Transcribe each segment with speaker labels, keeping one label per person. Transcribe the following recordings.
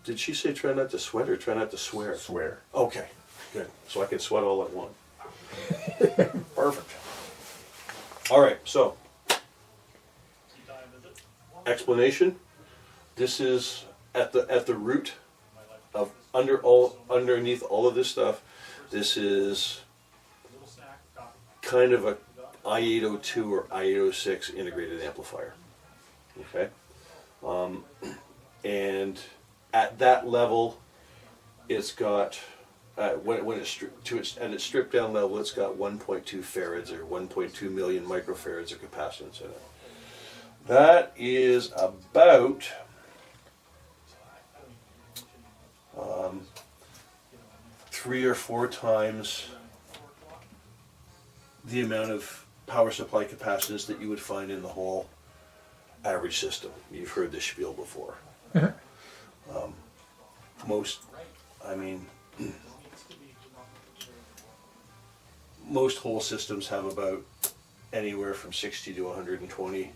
Speaker 1: Did she say try not to sweat or try not to swear?
Speaker 2: Swear.
Speaker 1: Okay, good. So I can sweat all at once. Perfect. All right, so explanation. This is at the root of underneath all of this stuff. This is kind of a i802 or i806 integrated amplifier. Okay, and at that level, it's got when it's at its stripped down level, it's got 1.2 farads or 1.2 million microfarads of capacitance in it. That is about 3 or 4 times the amount of power supply capacitance that you would find in the whole average system. You've heard this spiel before. Most whole systems have about anywhere from 60 to 120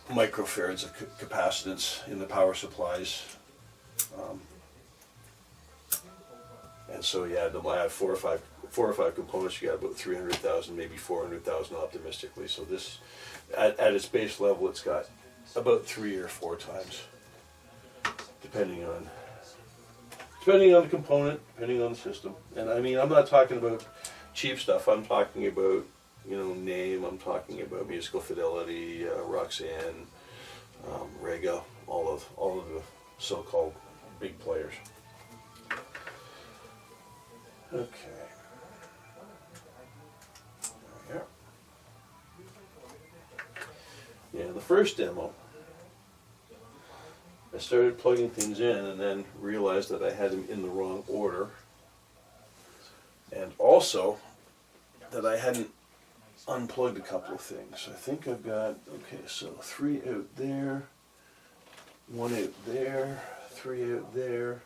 Speaker 1: microfarads of capacitance in the power supplies. And so yeah, I have four or five components. You got about 300,000, maybe 400,000 optimistically. So this, at its base level, it's got about 3 or 4 times, depending on the component, depending on the system. And I mean, I'm not talking about cheap stuff. I'm talking about, name. I'm talking about musical fidelity, Roxanne, Rega, all of the so-called big players. Okay. There we are. Yeah, the first demo, I started plugging things in and then realized that I had them in the wrong order. And also that I hadn't unplugged a couple of things. I think I've got, so 3 out there, 1 out there, 3 out there,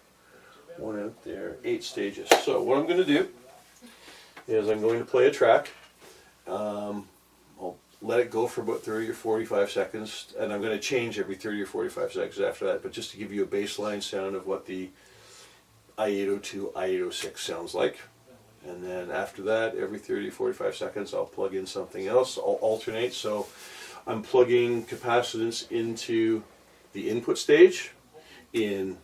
Speaker 1: 1 out there, 8 stages. So what I'm going to do is I'm going to play a track. I'll let it go for about 30 or 45 seconds, and I'm going to change every 30 or 45 seconds after that, but just to give you a baseline sound of what the i802, i806 sounds like. And then after that, every 30 to 45 seconds, I'll plug in something else. I'll alternate. So I'm plugging capacitance into the input stage in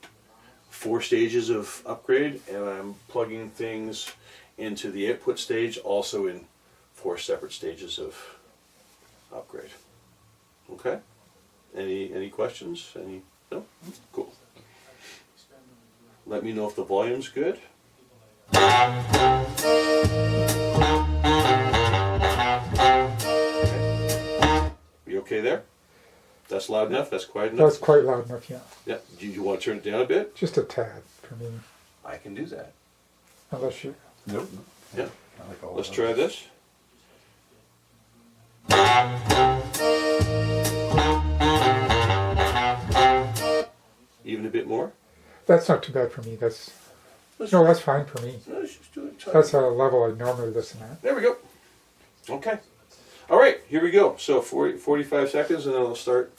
Speaker 1: 4 stages of upgrade, and I'm plugging things into the output stage also in 4 separate stages of upgrade. Okay? Any questions? No? Cool. Let me know if the volume's good. You okay there? That's loud enough? That's quiet enough?
Speaker 3: That's quite loud enough, yeah.
Speaker 1: Yeah. Do you want to turn it down a bit?
Speaker 3: Just a tad for me.
Speaker 1: I can do that.
Speaker 3: Unless you...
Speaker 2: Nope.
Speaker 1: Yeah.
Speaker 2: I like all
Speaker 1: Let's
Speaker 2: of
Speaker 1: try
Speaker 2: those.
Speaker 1: this. Even a bit more?
Speaker 3: That's not too bad for me. That's fine for me.
Speaker 1: Let's just do it.
Speaker 3: That's a level I normally listen at.
Speaker 1: There we go. Okay. All right, here we go. So 45 seconds, and then I'll start.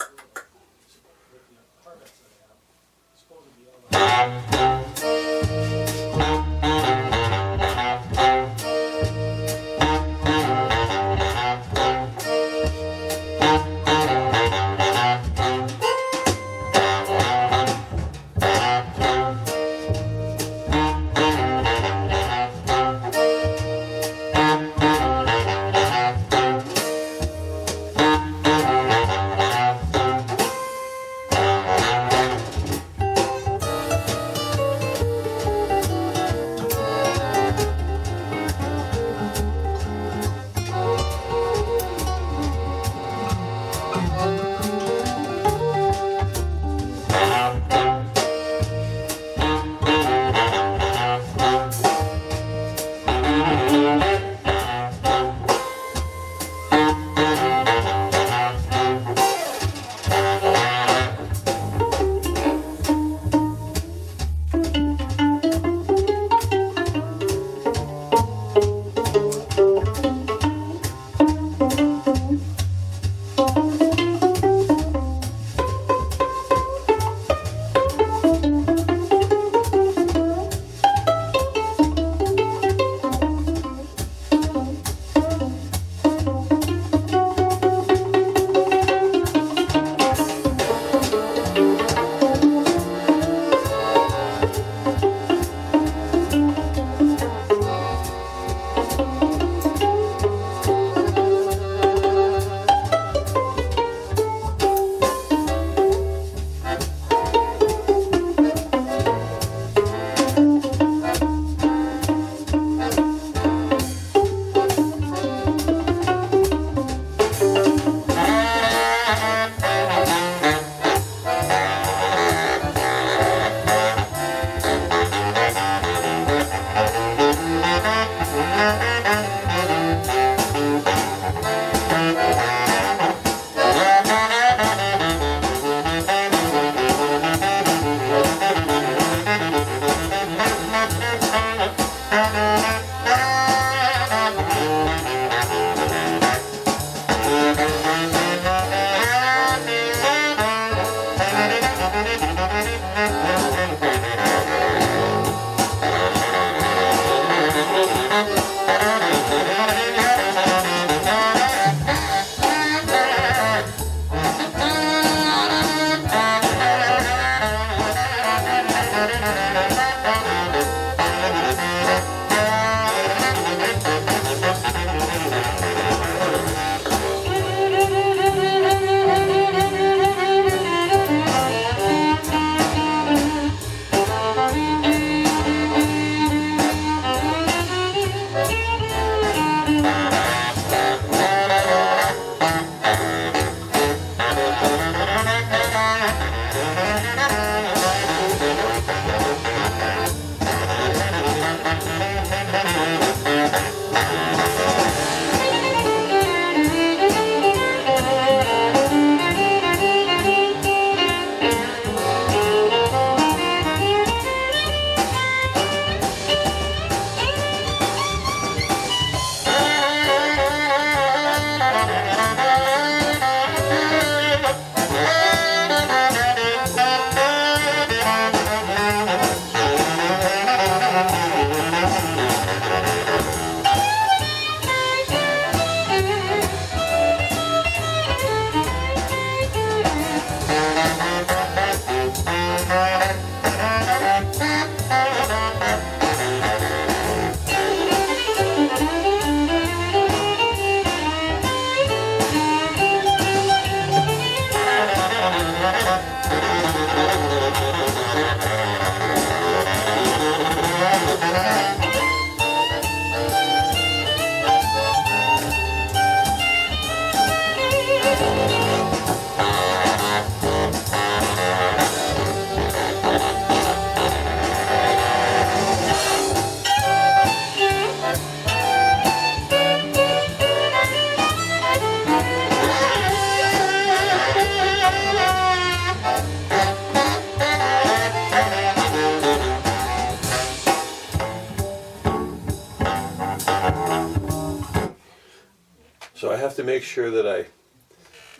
Speaker 1: make sure that I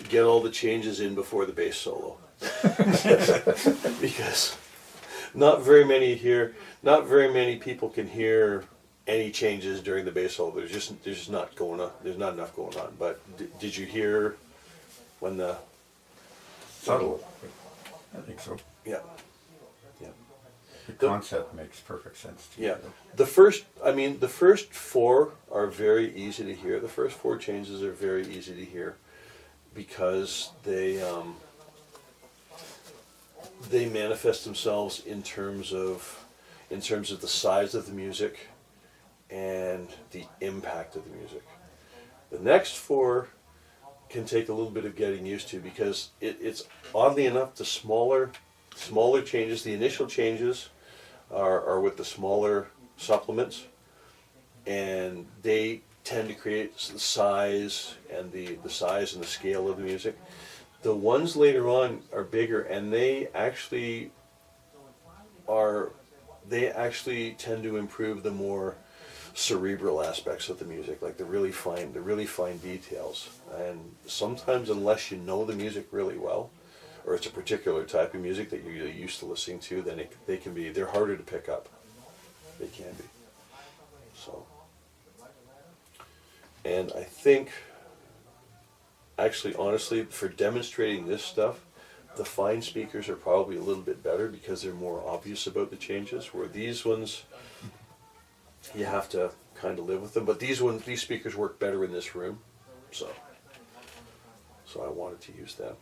Speaker 1: get all the changes in before the bass solo. Because not very many people can hear any changes during the bass solo. There's just not enough going on. But did you hear when the
Speaker 2: Subtle. I think so.
Speaker 1: yeah.
Speaker 2: The concept makes perfect sense to
Speaker 1: Yeah,
Speaker 2: me.
Speaker 1: the first four are very easy to hear. The first four changes are very easy to hear because they manifest themselves in terms of the size of the music and the impact of the music. The next four can take a little bit of getting used to because it's oddly enough the smaller changes, the initial changes are with the smaller supplements, and they tend to create the size and the size and the scale of the music. The ones later on are bigger, and they actually tend to improve the more cerebral aspects of the music, like the really fine details. And sometimes, unless you know the music really well, or it's a particular type of music that you're used to listening to, then they're harder to pick up. They can be. So, and I think, actually, honestly, for demonstrating this stuff, the fine speakers are probably a little bit better because they're more obvious about the changes, where these ones, you have to kind of live with them. But these speakers work better in this room, so I wanted to use them.